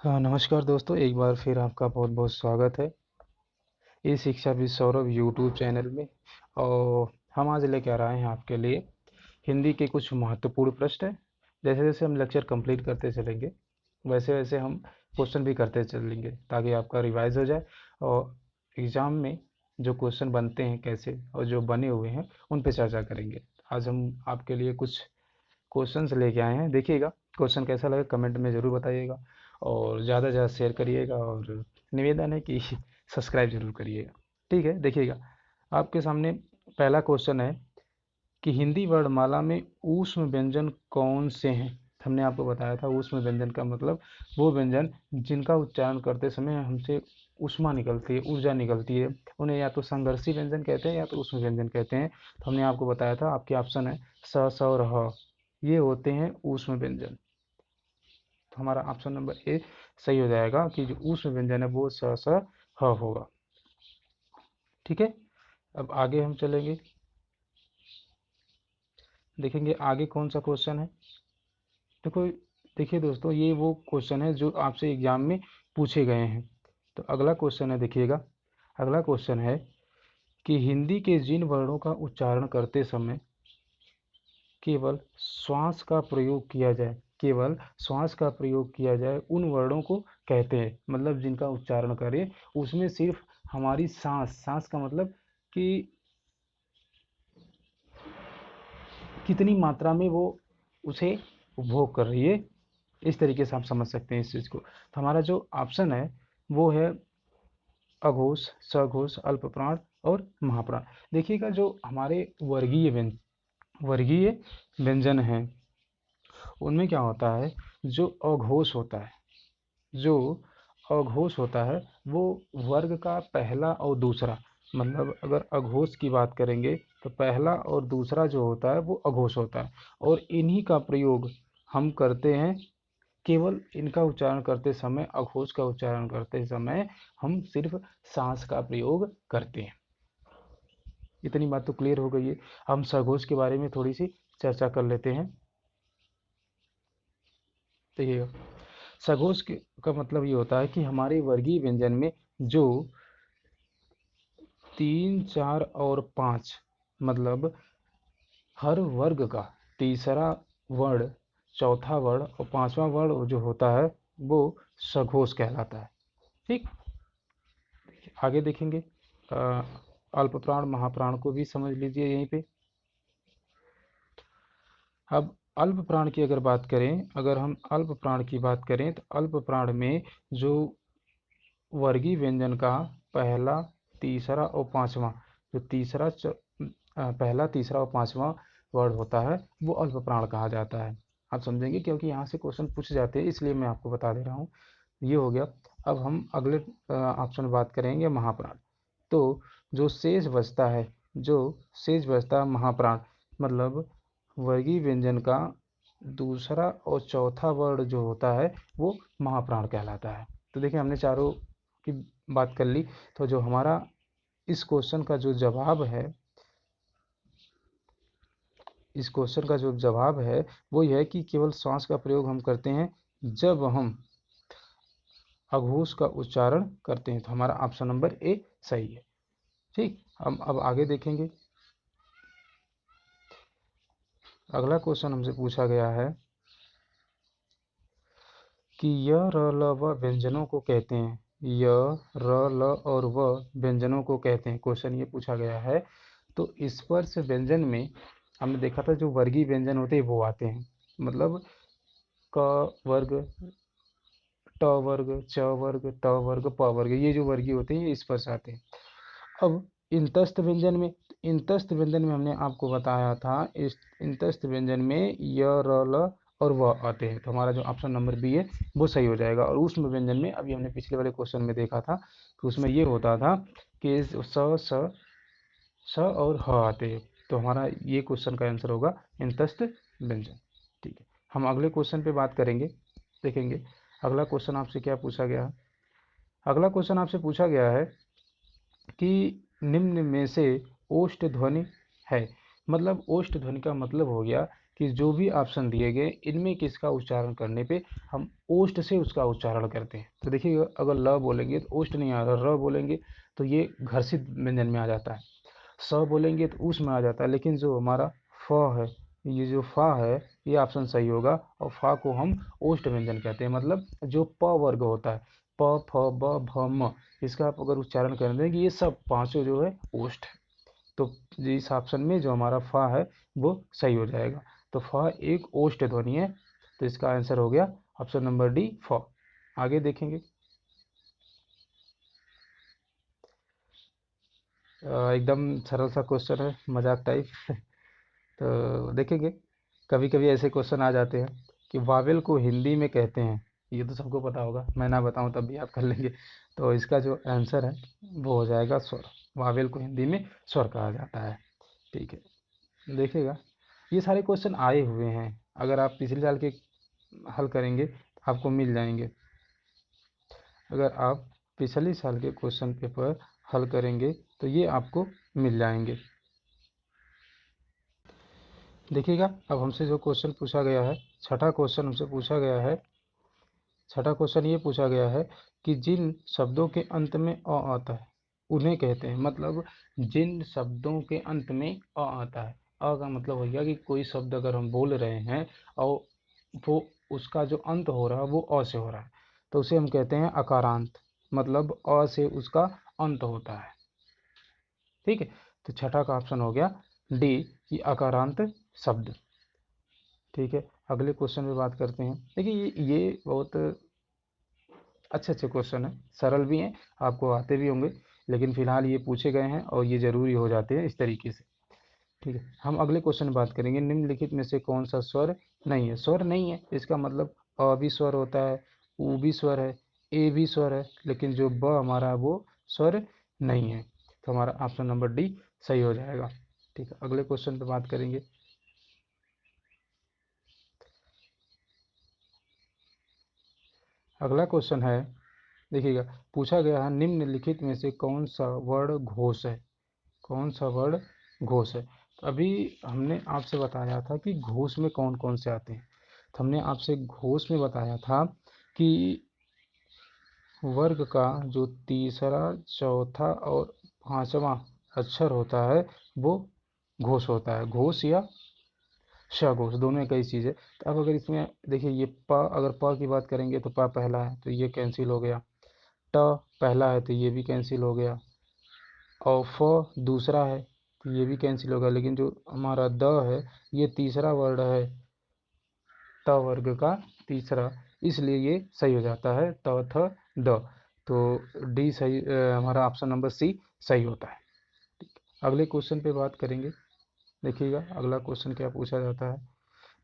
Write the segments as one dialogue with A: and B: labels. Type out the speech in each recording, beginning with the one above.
A: हाँ, नमस्कार दोस्तों, एक बार फिर आपका बहुत बहुत स्वागत है इस शिक्षा विद सौरभ यूट्यूब चैनल में। और हम आज लेके आ रहे हैं आपके लिए हिंदी के कुछ महत्वपूर्ण प्रश्न हैं। जैसे जैसे हम लेक्चर कंप्लीट करते चलेंगे वैसे वैसे हम क्वेश्चन भी करते चलेंगे ताकि आपका रिवाइज हो जाए। और एग्ज़ाम में जो क्वेश्चन बनते हैं कैसे और जो बने हुए हैं उन पे चर्चा करेंगे। आज हम आपके लिए कुछ क्वेश्चंस लेके आए हैं, देखिएगा क्वेश्चन कैसा लगा कमेंट में ज़रूर बताइएगा और ज़्यादा से ज़्यादा शेयर करिएगा और निवेदन है कि सब्सक्राइब जरूर करिएगा। ठीक है, देखिएगा आपके सामने पहला क्वेश्चन है कि हिंदी वर्णमाला में ऊष्म व्यंजन कौन से हैं। हमने आपको बताया था ऊष्म व्यंजन का मतलब वो व्यंजन जिनका उच्चारण करते समय हमसे ऊष्मा निकलती है, ऊर्जा निकलती है, उन्हें या तो संघर्षी व्यंजन कहते हैं या तो ऊष्म व्यंजन कहते हैं। तो हमने आपको बताया था, आपके ऑप्शन है स, स और ह, ये होते हैं ऊष्म व्यंजन। तो हमारा ऑप्शन नंबर ए सही हो जाएगा कि जो ऊष्म व्यंजन है वो स, स, ह होगा। ठीक है, अब आगे हम चलेंगे, देखेंगे आगे कौन सा क्वेश्चन है। देखो, देखिए दोस्तों, ये वो क्वेश्चन है जो आपसे एग्जाम में पूछे गए हैं। तो अगला क्वेश्चन है, देखिएगा अगला क्वेश्चन है कि हिंदी के जिन वर्णों का उच्चारण करते समय केवल श्वास का प्रयोग किया जाए, केवल श्वास का प्रयोग किया जाए उन वर्णों को कहते हैं। मतलब जिनका उच्चारण करें उसमें सिर्फ हमारी सांस, सांस का मतलब कि कितनी मात्रा में वो उसे उपभोग कर रही है, इस तरीके से आप समझ सकते हैं इस चीज़ को। तो हमारा जो ऑप्शन है वो है अघोष, सघोष, अल्प प्राण और महाप्राण। देखिएगा जो हमारे वर्गीय व्यंजन हैं उनमें क्या होता है, जो अघोष होता है, जो अघोष होता है वो वर्ग का पहला और दूसरा, मतलब अगर अघोष की बात करेंगे तो पहला और दूसरा जो होता है वो अघोष होता है। और इन्हीं का प्रयोग हम करते हैं, केवल इनका उच्चारण करते समय, अघोष का उच्चारण करते समय हम सिर्फ सांस का प्रयोग करते हैं। इतनी बात तो क्लियर हो गई है। हम सघोष के बारे में थोड़ी सी चर्चा कर लेते हैं। देखिएगा सघोष का मतलब ये होता है कि हमारे वर्गीय व्यंजन में जो 3, 4 और 5, मतलब हर वर्ग का तीसरा वर्ण, चौथा वर्ण और पांचवा वर्ण जो होता है वो सघोष कहलाता है। ठीक, आगे देखेंगे अल्प प्राण महाप्राण को भी समझ लीजिए यहीं पे। अब अल्प प्राण की अगर बात करें, अगर हम अल्प प्राण की बात करें तो अल्प प्राण में जो वर्गीय व्यंजन का पहला, तीसरा और पांचवा, जो पहला, तीसरा और पांचवा वर्ड होता है वो अल्प प्राण कहा जाता है। आप समझेंगे क्योंकि यहाँ से क्वेश्चन पूछ जाते हैं, इसलिए मैं आपको बता दे रहा हूँ। ये हो गया। अब हम अगले ऑप्शन बात करेंगे महाप्राण। तो जो शेष बचता है, जो शेष बचता है महाप्राण, मतलब वर्गीय व्यंजन का दूसरा और चौथा वर्ण जो होता है वो महाप्राण कहलाता है। तो देखिए हमने चारों की बात कर ली। तो जो हमारा इस क्वेश्चन का जो जवाब है, इस क्वेश्चन का जो जवाब है वो यह है कि केवल श्वास का प्रयोग हम करते हैं जब हम अघोष का उच्चारण करते हैं। तो हमारा ऑप्शन नंबर ए सही है। ठीक, हम अब आगे देखेंगे। अगला क्वेश्चन हमसे पूछा गया है कि य, र, ल, व व्यंजनों को कहते हैं। य, र, ल और व व्यंजनों को कहते हैं, क्वेश्चन ये पूछा गया है। तो स्पर्श व्यंजन में हमने देखा था जो वर्गीय व्यंजन होते हैं वो आते हैं, मतलब क वर्ग, ट वर्ग, च वर्ग, ट वर्ग, प वर्ग, ये जो वर्गीय होते हैं ये स्पर्श आते हैं। अब इंतस्थ व्यंजन में, इंतस्थ व्यंजन में हमने आपको बताया था, इस इंतस्थ व्यंजन में य, र, ल और व आते हैं। तो हमारा जो ऑप्शन नंबर बी है वो सही हो जाएगा। और ऊष्म व्यंजन में अभी हमने पिछले वाले क्वेश्चन में देखा था कि उसमें ये होता था कि स और ह आते हैं। तो हमारा ये क्वेश्चन का आंसर होगा इंतस्थ व्यंजन। ठीक है, हम अगले क्वेश्चन पे बात करेंगे, देखेंगे अगला क्वेश्चन आपसे क्या पूछा गया है। अगला क्वेश्चन आपसे पूछा गया है कि निम्न में से ओष्ठ ध्वनि है। मतलब ओष्ठ ध्वनि का मतलब हो गया कि जो भी ऑप्शन दिए गए इनमें किसका उच्चारण करने पे हम ओष्ठ से उसका उच्चारण करते हैं। तो देखिए अगर ल बोलेंगे तो ओष्ठ नहीं आ रहा, र बोलेंगे तो ये घर्षित व्यंजन में आ जाता है, स बोलेंगे तो उस में आ जाता है। लेकिन जो हमारा फ है, ये जो फा है, ये ऑप्शन सही होगा। और फा को हम ओष्ठ व्यंजन कहते हैं, मतलब जो प वर्ग होता है, प फ ब भ म, इसका आप अगर उच्चारण कर देंगे ये सब पांचों जो है ओष्ठ है। तो इस ऑप्शन में जो हमारा फा है वो सही हो जाएगा। तो फा एक ओष्ठ ध्वनि है, तो इसका आंसर हो गया ऑप्शन नंबर डी, फ। आगे देखेंगे। एकदम सरल सा क्वेश्चन है, मजाक टाइप। तो देखेंगे, कभी कभी ऐसे क्वेश्चन आ जाते हैं कि वावेल को हिंदी में कहते हैं। ये तो सबको पता होगा, मैं ना बताऊं तब भी आप कर लेंगे। तो इसका जो आंसर है वो हो जाएगा स्वर। वावेल को हिंदी में स्वर कहा जाता है। ठीक है, देखिएगा ये सारे क्वेश्चन आए हुए हैं, अगर आप पिछले साल के हल करेंगे तो आपको मिल जाएंगे। अगर आप पिछले साल के क्वेश्चन पेपर हल करेंगे तो ये आपको मिल जाएंगे। देखिएगा अब हमसे जो क्वेश्चन पूछा गया है, छठा क्वेश्चन हमसे पूछा गया है। छठा क्वेश्चन ये पूछा गया है कि जिन शब्दों के अंत में अ आता है उन्हें कहते हैं। मतलब जिन शब्दों के अंत में अ आता है, अ का मतलब हो गया कि कोई शब्द अगर हम बोल रहे हैं और वो उसका जो अंत हो रहा है वो अ से हो रहा है, तो उसे हम कहते हैं अकारांत। मतलब अ से उसका अंत होता है। ठीक है, तो छठा का ऑप्शन हो गया डी, कि अकारांत शब्द। ठीक है, अगले क्वेश्चन पे बात करते हैं। देखिए ये बहुत अच्छे अच्छे क्वेश्चन हैं, सरल भी हैं, आपको आते भी होंगे, लेकिन फिलहाल ये पूछे गए हैं और ये जरूरी हो जाते हैं इस तरीके से। ठीक है, हम अगले क्वेश्चन में बात करेंगे, निम्नलिखित में से कौन सा स्वर नहीं है। स्वर नहीं है इसका मतलब अ भी स्वर होता है, उ भी स्वर है, ए भी स्वर है, लेकिन जो ब हमारा है वो स्वर नहीं है। तो हमारा ऑप्शन नंबर डी सही हो जाएगा। ठीक है, अगले क्वेश्चन पे बात करेंगे। अगला क्वेश्चन है, देखिएगा पूछा गया है निम्नलिखित में से कौन सा वर्ण घोष है। कौन सा वर्ण घोष है। तो अभी हमने आपसे बताया था कि घोष में कौन कौन से आते हैं। तो हमने आपसे घोष में बताया था कि वर्ग का जो तीसरा, चौथा और पांचवा अक्षर होता है वो घोष होता है। घोष या सघोष दोनों में कई चीज़ है। तो अब अगर इसमें देखिए, ये प, अगर प की बात करेंगे तो प पहला है तो ये कैंसिल हो गया, ट पहला है तो ये भी कैंसिल हो गया, और फ दूसरा है तो ये भी कैंसिल होगा। लेकिन जो हमारा द है ये तीसरा वर्ड है, त वर्ग का तीसरा, इसलिए ये सही हो जाता है त थ द। तो डी सही, हमारा ऑप्शन नंबर सी सही होता है। अगले क्वेश्चन पे बात करेंगे। देखिएगा अगला क्वेश्चन क्या पूछा जाता है।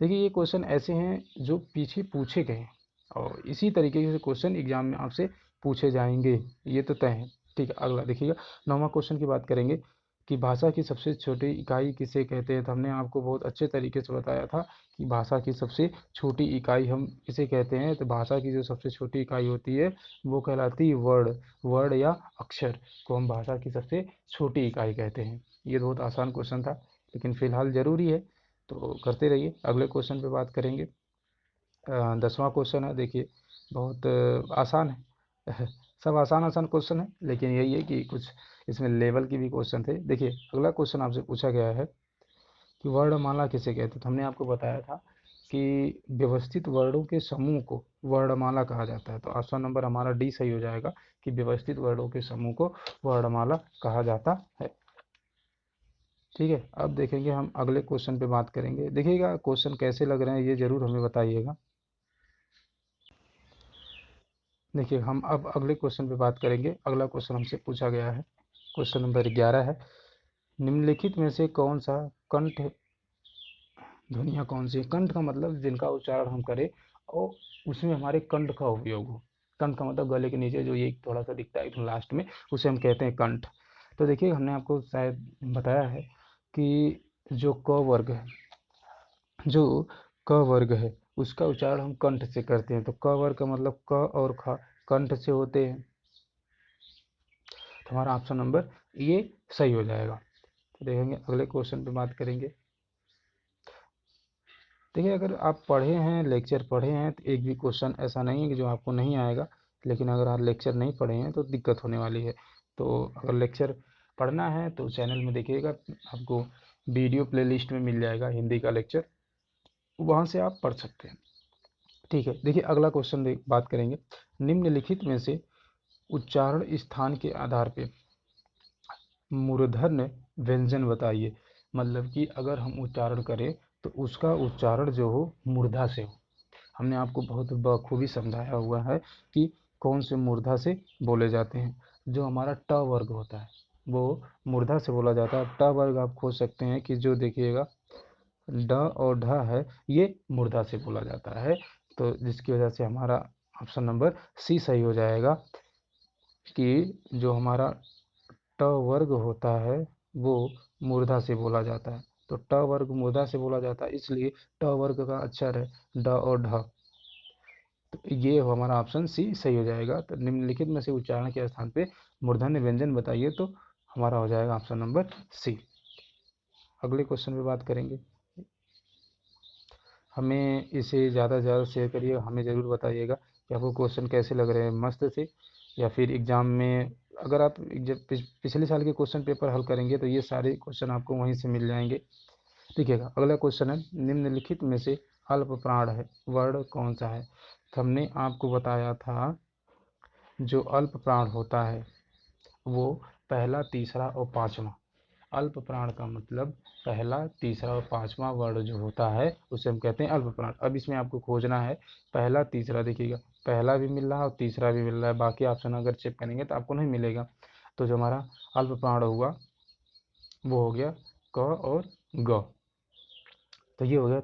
A: देखिए ये क्वेश्चन ऐसे हैं जो पीछे पूछे गए हैं और इसी तरीके से क्वेश्चन एग्जाम में आपसे पूछे जाएंगे, ये तो तय है। ठीक है, अगला देखिएगा, नौवां क्वेश्चन की बात करेंगे कि भाषा की सबसे छोटी इकाई किसे कहते हैं। तो हमने आपको बहुत अच्छे तरीके से बताया था कि भाषा की सबसे छोटी इकाई हम किसे कहते हैं। तो भाषा की जो सबसे छोटी इकाई होती है वो कहलाती है वर्ड। वर्ड या अक्षर को हम भाषा की सबसे छोटी इकाई कहते हैं। ये बहुत आसान क्वेश्चन था, लेकिन फिलहाल ज़रूरी है तो करते रहिए। अगले क्वेश्चन पे बात करेंगे। 10वां क्वेश्चन है, देखिए बहुत आसान है। सब आसान आसान क्वेश्चन है, लेकिन यही है कि कुछ इसमें लेवल की भी क्वेश्चन थे। देखिए अगला क्वेश्चन आपसे पूछा गया है कि वर्णमाला किसे कहते हैं। तो हमने आपको बताया था कि व्यवस्थित वर्णों के समूह को वर्णमाला कहा जाता है। तो ऑप्शन नंबर हमारा डी सही हो जाएगा कि व्यवस्थित वर्णों के समूह को वर्णमाला कहा जाता है। ठीक है, अब देखेंगे हम अगले क्वेश्चन पे बात करेंगे। देखिएगा क्वेश्चन कैसे लग रहे हैं ये ज़रूर हमें बताइएगा। देखिए हम अब अगले क्वेश्चन पे बात करेंगे। अगला क्वेश्चन हमसे पूछा गया है, क्वेश्चन नंबर 11 है, निम्नलिखित में से कौन सा कंठ ध्वनियाँ कौन सी। कंठ का मतलब जिनका उच्चारण हम करें और उसमें हमारे कंठ का उपयोग हो। कंठ का मतलब गले के नीचे जो ये थोड़ा सा दिखता है एकदम लास्ट में, उसे हम कहते हैं कंठ। तो देखिए हमने आपको शायद बताया है कि जो क वर्ग है, जो क वर्ग है उसका उच्चारण हम कंठ से करते हैं। तो क वर्ग का मतलब क और ख कंठ से होते हैं। तो हमारा ऑप्शन नंबर ये सही हो जाएगा। तो देखेंगे अगले क्वेश्चन पे बात करेंगे। देखिए, अगर आप पढ़े हैं, लेक्चर पढ़े हैं, तो एक भी क्वेश्चन ऐसा नहीं है कि जो आपको नहीं आएगा। लेकिन अगर आप लेक्चर नहीं पढ़े हैं तो दिक्कत होने वाली है। तो अगर लेक्चर पढ़ना है तो चैनल में देखिएगा, आपको वीडियो प्लेलिस्ट में मिल जाएगा हिंदी का लेक्चर, वहाँ से आप पढ़ सकते हैं। ठीक है, देखिए अगला क्वेश्चन बात करेंगे। निम्नलिखित में से उच्चारण स्थान के आधार पे मूर्धन्य व्यंजन बताइए। मतलब कि अगर हम उच्चारण करें तो उसका उच्चारण जो हो मूर्धा से हो। हमने आपको बहुत बखूबी समझाया हुआ है कि कौन से मूर्धा से बोले जाते हैं। जो हमारा ट वर्ग होता है वो मूर्धा से बोला जाता है। ट वर्ग आप खोज सकते हैं कि जो देखिएगा ड और ढ है, ये मूर्धा से बोला जाता है। तो जिसकी वजह से हमारा ऑप्शन नंबर सी सही हो जाएगा कि जो हमारा ट वर्ग होता है वो मूर्धा से बोला जाता है। तो ट वर्ग मूर्धा से बोला जाता है, इसलिए ट वर्ग का अक्षर है ड और ढ। तो ये हमारा ऑप्शन सी सही हो जाएगा। तो निम्नलिखित में से उच्चारण के स्थान पे मूर्धन्य व्यंजन बताइए, तो हमारा हो जाएगा ऑप्शन नंबर सी। अगले क्वेश्चन पे बात करेंगे। हमें इसे ज़्यादा से ज़्यादा शेयर करिए, हमें ज़रूर बताइएगा कि आपको क्वेश्चन कैसे लग रहे हैं, मस्त थे या फिर एग्ज़ाम में अगर आप जब पिछले साल के क्वेश्चन पेपर हल करेंगे तो ये सारे क्वेश्चन आपको वहीं से मिल जाएंगे। ठीक है, अगला क्वेश्चन है, निम्नलिखित में से अल्प प्राण है वर्ण कौन सा है। तो हमने आपको बताया था जो अल्प प्राण होता है वो पहला, तीसरा और पांचवा। अल्प प्राण का मतलब पहला, तीसरा और पांचवा वर्ण जो होता है उसे हम कहते हैं अल्प प्राण। अब इसमें आपको खोजना है पहला, तीसरा। देखिएगा, पहला भी मिल रहा है और तीसरा भी मिल रहा है, बाकी ऑप्शन अगर चेक करेंगे तो आपको नहीं मिलेगा। तो जो हमारा अल्प प्राण हुआ वो हो गया क और ग। तो ये हो गया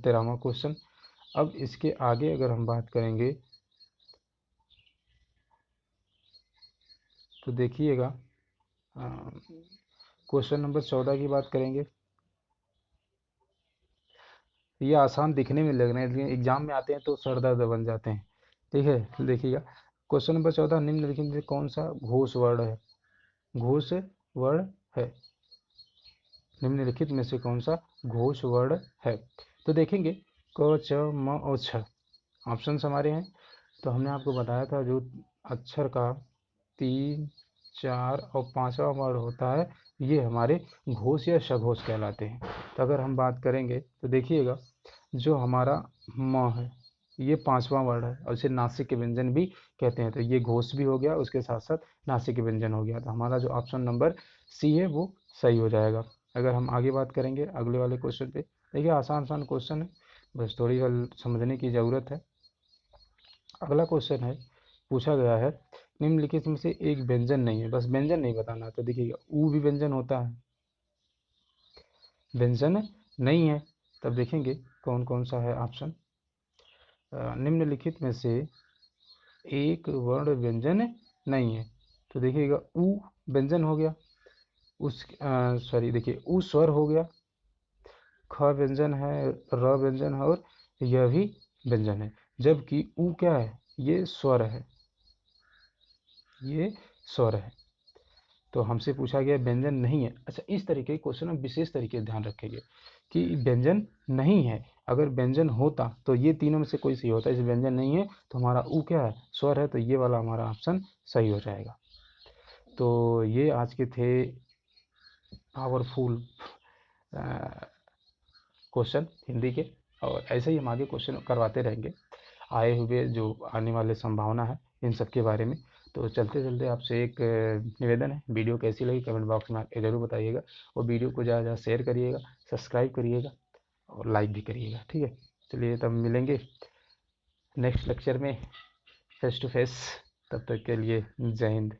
A: 13वां क्वेश्चन। अब इसके आगे अगर हम बात करेंगे तो देखिएगा, क्वेश्चन नंबर 14 की बात करेंगे। ये आसान दिखने में लग रहे हैं लेकिन एग्जाम में आते हैं तो सर दर्द बन जाते हैं। ठीक है, देखिएगा क्वेश्चन नंबर 14, निम्नलिखित में कौन सा घोष वर्ण है। घोष वर्ण है, निम्नलिखित में से कौन सा घोष वर्ण है। तो देखेंगे क, च, म और छ ऑप्शंस हमारे हैं। तो हमने आपको बताया था जो अक्षर का 3, 4 और 5वां वर्ण होता है ये हमारे घोष या सघोष कहलाते हैं। तो अगर हम बात करेंगे तो देखिएगा जो हमारा म है ये 5वां वर्ण है और इसे नासिक के व्यंजन भी कहते हैं। तो ये घोष भी हो गया, उसके साथ साथ नासिक के व्यंजन हो गया। तो हमारा जो ऑप्शन नंबर सी है वो सही हो जाएगा। अगर हम आगे बात करेंगे अगले वाले क्वेश्चन पे, देखिए आसान आसान क्वेश्चन है, बस थोड़ी हल समझने की ज़रूरत है। अगला क्वेश्चन है, पूछा गया है निम्नलिखित में से एक व्यंजन नहीं है। बस व्यंजन नहीं बताना। तो देखिएगा ऊ भी व्यंजन होता है, व्यंजन नहीं है। तब देखेंगे कौन कौन सा है ऑप्शन। निम्नलिखित में से एक वर्ण व्यंजन नहीं है। तो देखिएगा ऊ व्यंजन हो गया, उस सॉरी देखिए ऊ स्वर हो गया, ख व्यंजन है, र व्यंजन है और यह भी व्यंजन है। जबकि ऊ क्या है, ये स्वर है, ये स्वर है। तो हमसे पूछा गया व्यंजन नहीं है। अच्छा, इस तरीके के क्वेश्चन में विशेष तरीके से ध्यान रखेंगे कि व्यंजन नहीं है। अगर व्यंजन होता तो ये तीनों में से कोई सही होता है, इस व्यंजन नहीं है तो हमारा ऊ क्या है, स्वर है। तो ये वाला हमारा ऑप्शन सही हो जाएगा। तो ये आज के थे पावरफुल क्वेश्चन हिंदी के, और ऐसे ही हम आगे क्वेश्चन करवाते रहेंगे आए हुए जो आने वाले संभावना है इन सब के बारे में। तो चलते चलते आपसे एक निवेदन है, वीडियो कैसी लगी कमेंट बॉक्स में आके ज़रूर बताइएगा, और वीडियो को ज़्यादा ज़्यादा शेयर करिएगा, सब्सक्राइब करिएगा और लाइक भी करिएगा। ठीक है, चलिए तब मिलेंगे नेक्स्ट लेक्चर में फेस टू फेस। तब तक के लिए जय हिंद।